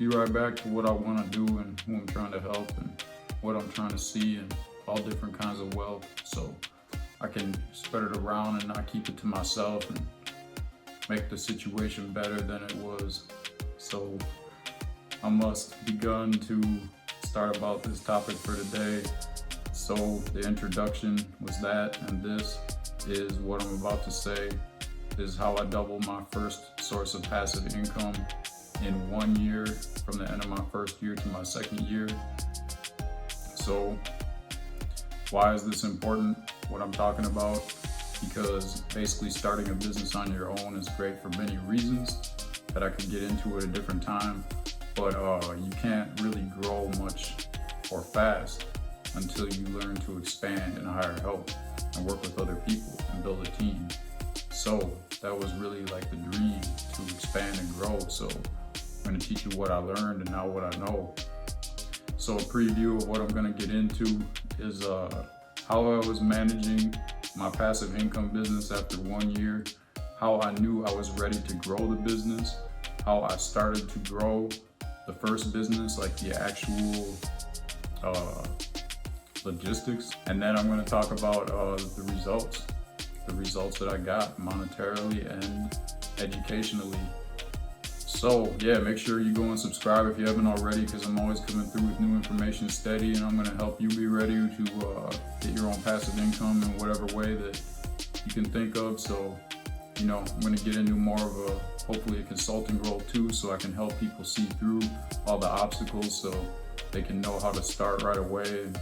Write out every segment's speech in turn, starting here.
be right back to what I want to do and who I'm trying to help and what I'm trying to see and all different kinds of wealth. So I can spread it around and not keep it to myself and make the situation better than it was. So I must begun to start about this topic for today. So the introduction was that, and this is what I'm about to say. This is how I doubled my first source of passive income in 1 year, from the end of my first year to my second year. So why is this important, what I'm talking about? Because basically starting a business on your own is great for many reasons that I could get into at a different time, but you can't really grow much or fast until you learn to expand and hire help and work with other people and build a team. So that was really like the dream, to expand and grow. So I'm going to teach you what I learned and now what I know. So a preview of what I'm going to get into is how I was managing my passive income business after 1 year, how I knew I was ready to grow the business, how I started to grow the first business, like the actual logistics. And then I'm going to talk about the results that I got monetarily and educationally. So yeah, make sure you go and subscribe if you haven't already, because I'm always coming through with new information steady, and I'm going to help you be ready to get your own passive income in whatever way that you can think of. So, you know, I'm going to get into more of hopefully a consulting role too, so I can help people see through all the obstacles so they can know how to start right away and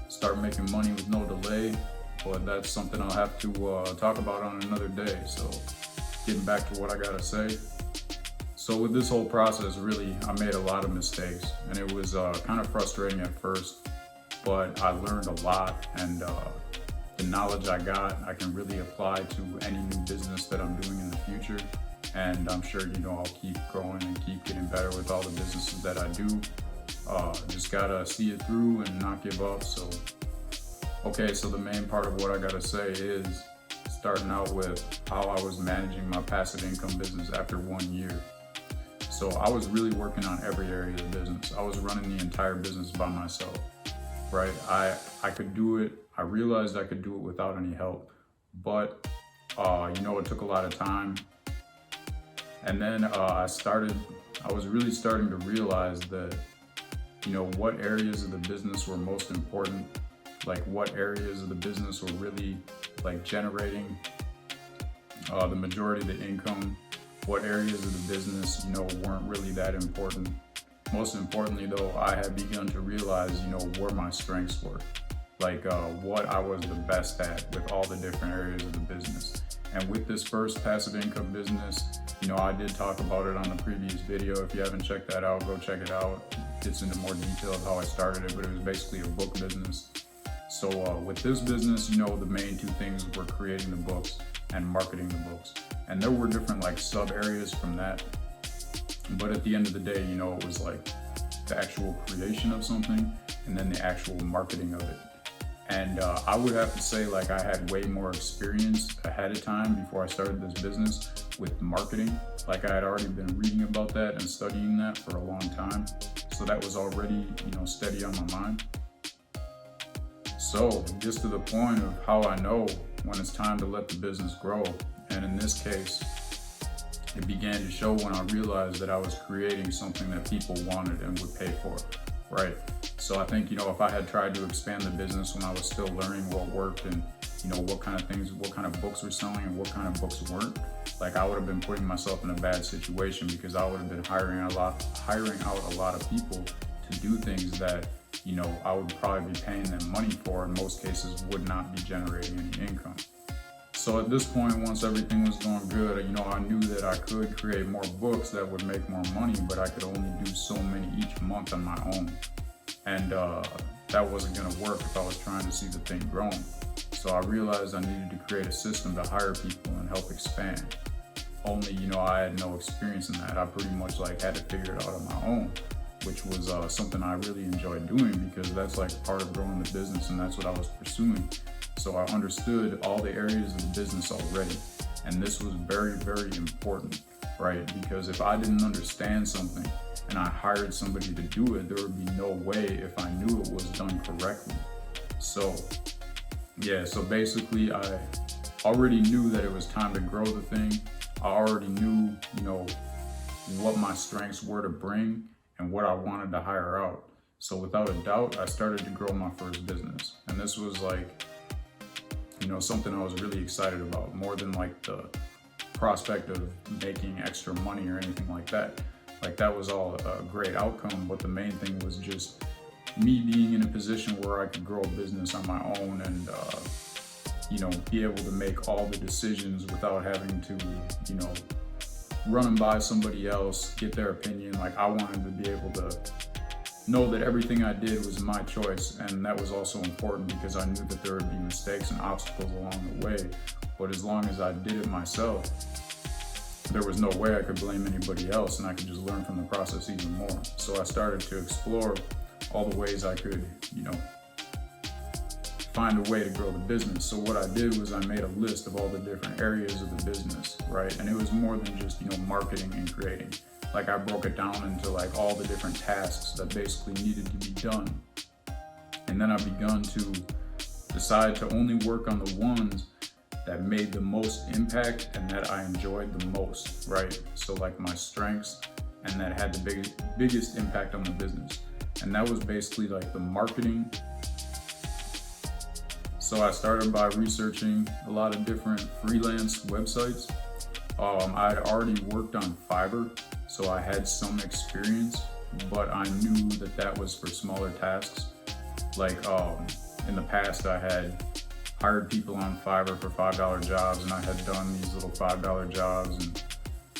start making money with no delay. But that's something I'll have to talk about on another day. So getting back to what I gotta say. So with this whole process, really, I made a lot of mistakes, and it was kind of frustrating at first, but I learned a lot, and the knowledge I got, I can really apply to any new business that I'm doing in the future. And I'm sure, you know, I'll keep growing and keep getting better with all the businesses that I do. Just gotta see it through and not give up. So, okay, so the main part of what I gotta say is starting out with how I was managing my passive income business after 1 year. So I was really working on every area of the business. I was running the entire business by myself, right? I could do it. I realized I could do it without any help, but you know, it took a lot of time. And then I was really starting to realize that, you know, what areas of the business were most important, like what areas of the business were really like generating the majority of the income, what areas of the business, you know, weren't really that important. Most importantly though, I had begun to realize, you know, where my strengths were, like what I was the best at with all the different areas of the business. And with this first passive income business, you know, I did talk about it on the previous video. If you haven't checked that out, go check it out. It gets into more detail of how I started it, but it was basically a book business. So with this business, you know, the main two things were creating the books and marketing the books. And there were different like sub areas from that. But at the end of the day, you know, it was like the actual creation of something and then the actual marketing of it. And I would have to say, like, I had way more experience ahead of time before I started this business with marketing. Like, I had already been reading about that and studying that for a long time. So that was already, you know, steady on my mind. So it gets to the point of how I know when it's time to let the business grow. And in this case, it began to show when I realized that I was creating something that people wanted and would pay for, right? So I think, you know, if I had tried to expand the business when I was still learning what worked and, you know, what kind of things, what kind of books were selling and what kind of books weren't, like I would have been putting myself in a bad situation, because I would have been hiring out a lot of people to do things that, you know, I would probably be paying them money for, in most cases would not be generating any income. So at this point, once everything was going good, you know, I knew that I could create more books that would make more money, but I could only do so many each month on my own. And that wasn't gonna work if I was trying to see the thing growing. So I realized I needed to create a system to hire people and help expand. Only, you know, I had no experience in that. I pretty much like had to figure it out on my own, which was something I really enjoyed doing, because that's like part of growing the business and that's what I was pursuing. So I understood all the areas of the business already. And this was very, very important, right? Because if I didn't understand something, and I hired somebody to do it, there would be no way if I knew it was done correctly. So yeah, so basically I already knew that it was time to grow the thing. I already knew, what my strengths were to bring and what I wanted to hire out. So without a doubt, I started to grow my first business. And this was like, something I was really excited about, more than like the prospect of making extra money or anything like that. Like that was all a great outcome, but the main thing was just me being in a position where I could grow a business on my own and, be able to make all the decisions without having to, run them by somebody else, get their opinion. Like I wanted to be able to know that everything I did was my choice, and that was also important because I knew that there would be mistakes and obstacles along the way. But as long as I did it myself, there was no way I could blame anybody else, and I could just learn from the process even more. So I started to explore all the ways I could, find a way to grow the business. So what I did was I made a list of all the different areas of the business, right? And it was more than just, marketing and creating. Like I broke it down into like all the different tasks that basically needed to be done. And then I begun to decide to only work on the ones that made the most impact and that I enjoyed the most, right? So like my strengths and that had the biggest impact on the business. And that was basically like the marketing. So I started by researching a lot of different freelance websites. I'd already worked on Fiverr, so I had some experience, but I knew that was for smaller tasks. Like in the past, I had hired people on Fiverr for $5 jobs, and I had done these little $5 jobs. And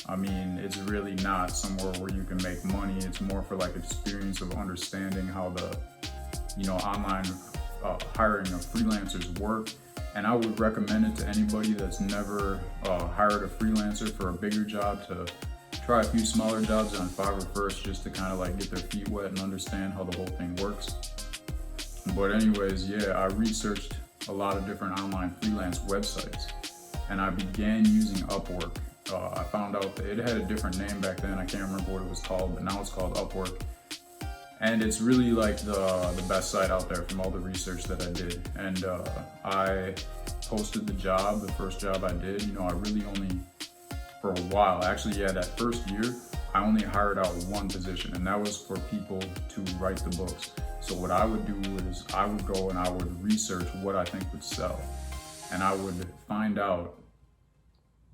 I mean, it's really not somewhere where you can make money. It's more for like experience of understanding how the, online hiring of freelancers work. And I would recommend it to anybody that's never hired a freelancer for a bigger job to try a few smaller jobs on Fiverr first, just to kind of like get their feet wet and understand how the whole thing works. But anyways, yeah, I researched a lot of different online freelance websites, and I began using Upwork. I found out that it had a different name back then. I can't remember what it was called, but now it's called Upwork. And it's really like the best site out there from all the research that I did. And I posted the first job I did. I really only, for a while, actually, yeah, that first year, I only hired out one position, and that was for people to write the books. So what I would do is I would go and I would research what I think would sell. And I would find out,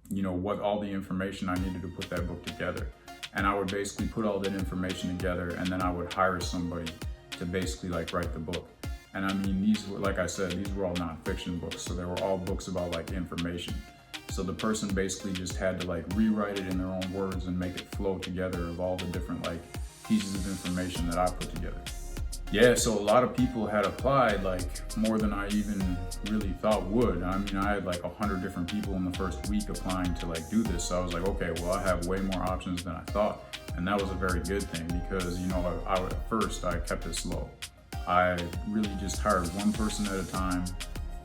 what all the information I needed to put that book together. And I would basically put all that information together, and then I would hire somebody to basically like write the book. And I mean, these were, like I said, these were all nonfiction books. So they were all books about like information. So the person basically just had to like rewrite it in their own words and make it flow together of all the different like pieces of information that I put together. Yeah, so a lot of people had applied, like more than I even really thought would. I mean, I had like 100 different people in the first week applying to like do this. So I was like, okay, well, I have way more options than I thought. And that was a very good thing because, at first I kept it slow. I really just hired one person at a time.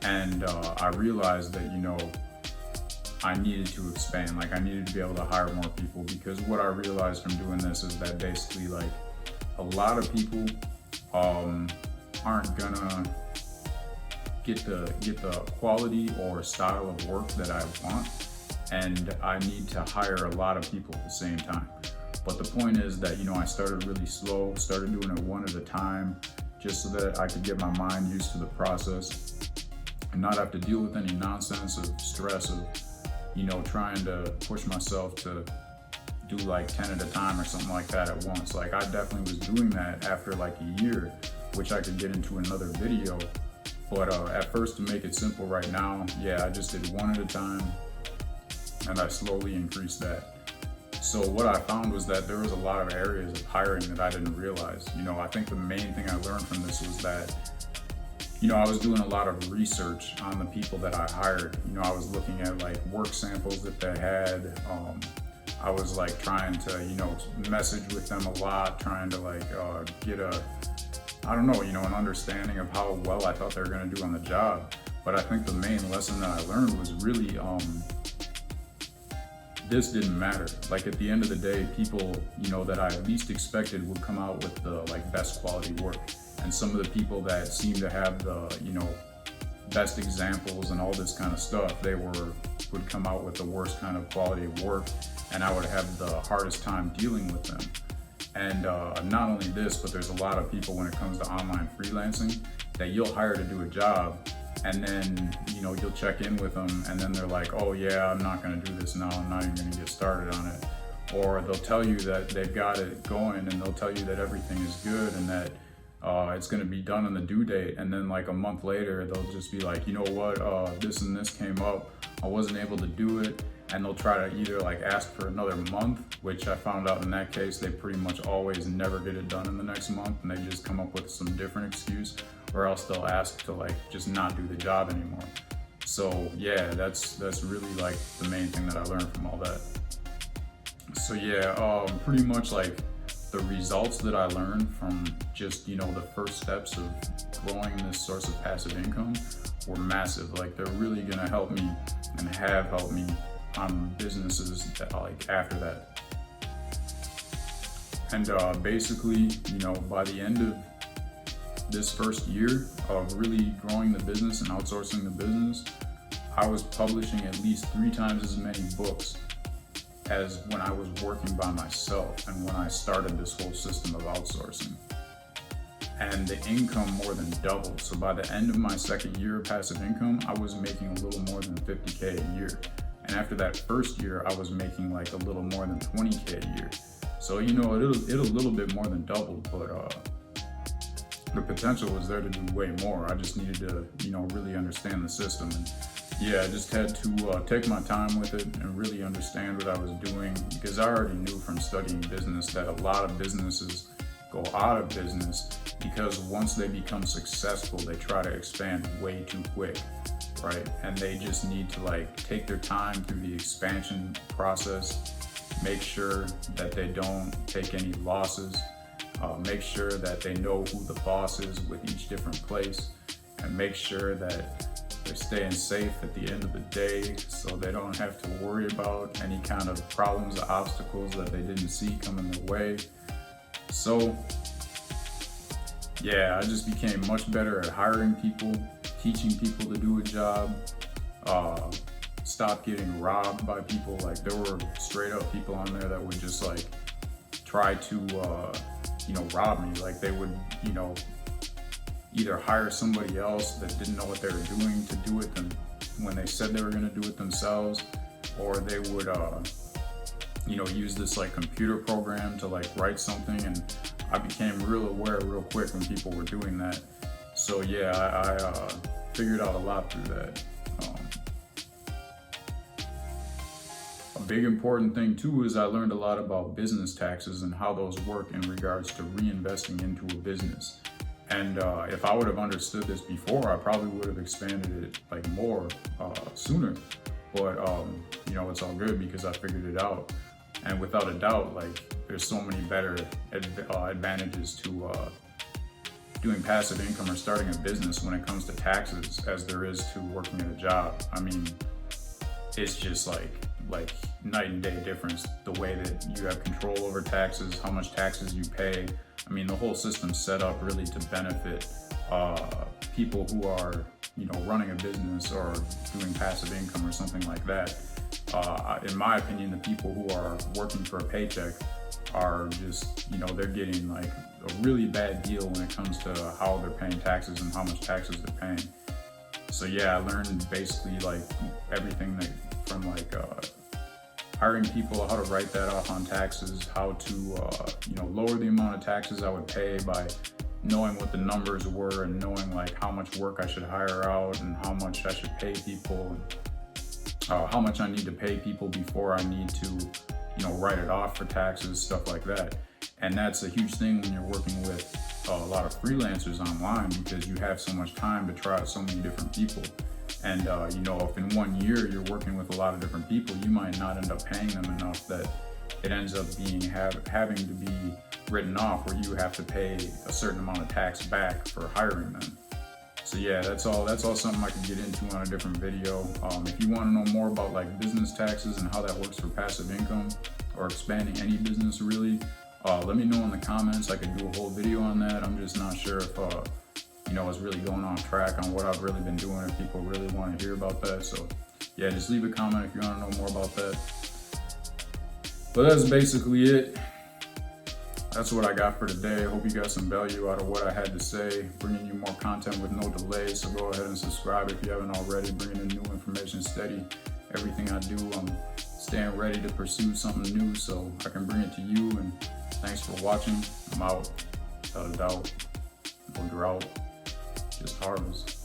And I realized that, I needed to expand. Like I needed to be able to hire more people, because what I realized from doing this is that basically like a lot of people aren't gonna get the quality or style of work that I want, and I need to hire a lot of people at the same time. But the point is that I started really slow, started doing it one at a time, just so that I could get my mind used to the process and not have to deal with any nonsense of stress of trying to push myself to do like 10 at a time or something like that at once. Like I definitely was doing that after like a year, which I could get into another video. But at first, to make it simple right now, yeah, I just did one at a time, and I slowly increased that. So what I found was that there was a lot of areas of hiring that I didn't realize. I think the main thing I learned from this was that I was doing a lot of research on the people that I hired. I was looking at like work samples that they had. I was like trying to, message with them a lot, trying to like get an understanding of how well I thought they were gonna do on the job. But I think the main lesson that I learned was really this didn't matter. Like at the end of the day, people, you know, that I least expected would come out with the like best quality work. And some of the people that seem to have the, you know, best examples and all this kind of stuff, would come out with the worst kind of quality of work, and I would have the hardest time dealing with them. And not only this, but there's a lot of people when it comes to online freelancing that you'll hire to do a job, and then, you know, you'll check in with them and then they're like, oh yeah, I'm not gonna do this now, I'm not even gonna get started on it. Or they'll tell you that they've got it going, and they'll tell you that everything is good and that it's gonna be done on the due date, and then like a month later, they'll just be like, you know what, this and this came up, I wasn't able to do it. And they'll try to either like ask for another month, which I found out in that case, they pretty much always never get it done in the next month, and they just come up with some different excuse, or else they'll ask to like just not do the job anymore. So yeah, that's really like the main thing that I learned from all that. So yeah, pretty much like the results that I learned from just, you know, the first steps of growing this source of passive income were massive. Like they're really gonna help me and have helped me on businesses that, like after that. And basically, you know, by the end of this first year of really growing the business and outsourcing the business, I was publishing at least 3 times as many books as when I was working by myself and when I started this whole system of outsourcing. And the income more than doubled. So by the end of my second year of passive income, I was making a little more than $50K a year. And after that first year, I was making like a little more than $20K a year. So, you know, it a little bit more than doubled, but the potential was there to do way more. I just needed to, you know, really understand the system. And yeah, I just had to take my time with it and really understand what I was doing, because I already knew from studying business that a lot of businesses go out of business because once they become successful, they try to expand way too quick. Right? And they just need to like take their time through the expansion process, make sure that they don't take any losses, make sure that they know who the boss is with each different place, and make sure that they're staying safe at the end of the day so they don't have to worry about any kind of problems or obstacles that they didn't see coming their way. So yeah, I just became much better at hiring people, teaching people to do a job, stop getting robbed by people. Like there were straight up people on there that would just like try to, you know, rob me. Like they would, you know, either hire somebody else that didn't know what they were doing to do it when they said they were gonna do it themselves, or they would, you know, use this like computer program to like write something. And I became real aware real quick when people were doing that. So yeah, I figured out a lot through that. A big important thing too is I learned a lot about business taxes and how those work in regards to reinvesting into a business. And if I would have understood this before, I probably would have expanded it like more sooner. But you know, it's all good because I figured it out. And without a doubt, like there's so many better advantages to doing passive income or starting a business when it comes to taxes as there is to working at a job. I mean, it's just like night and day difference. The way that you have control over taxes, how much taxes you pay. I mean, the whole system's set up really to benefit people who are, you know, running a business or doing passive income or something like that. In my opinion, the people who are working for a paycheck are just, you know, they're getting like a really bad deal when it comes to how they're paying taxes and how much taxes they're paying. So yeah, I learned basically like everything that from like hiring people, how to write that off on taxes, how to you know, lower the amount of taxes I would pay by knowing what the numbers were and knowing like how much work I should hire out and how much I should pay people, how much I need to pay people before I need to, you know, write it off for taxes, stuff like that. And that's a huge thing when you're working with a lot of freelancers online, because you have so much time to try out so many different people. And you know, if in 1 year you're working with a lot of different people, you might not end up paying them enough that it ends up being having to be written off, where you have to pay a certain amount of tax back for hiring them. So yeah, that's all something I can get into on a different video. If you want to know more about like business taxes and how that works for passive income or expanding any business really, let me know in the comments. I could do a whole video on that. I'm just not sure if it's really going on track on what I've really been doing, if people really want to hear about that. So yeah, just leave a comment if you want to know more about that. But that's basically it. That's what I got for today. I hope you got some value out of what I had to say, bringing you more content with no delay. So go ahead and subscribe if you haven't already, bringing in new information steady. Everything I do, I'm staying ready to pursue something new so I can bring it to you. And thanks for watching. I'm out. Without a doubt. No drought, just harvest.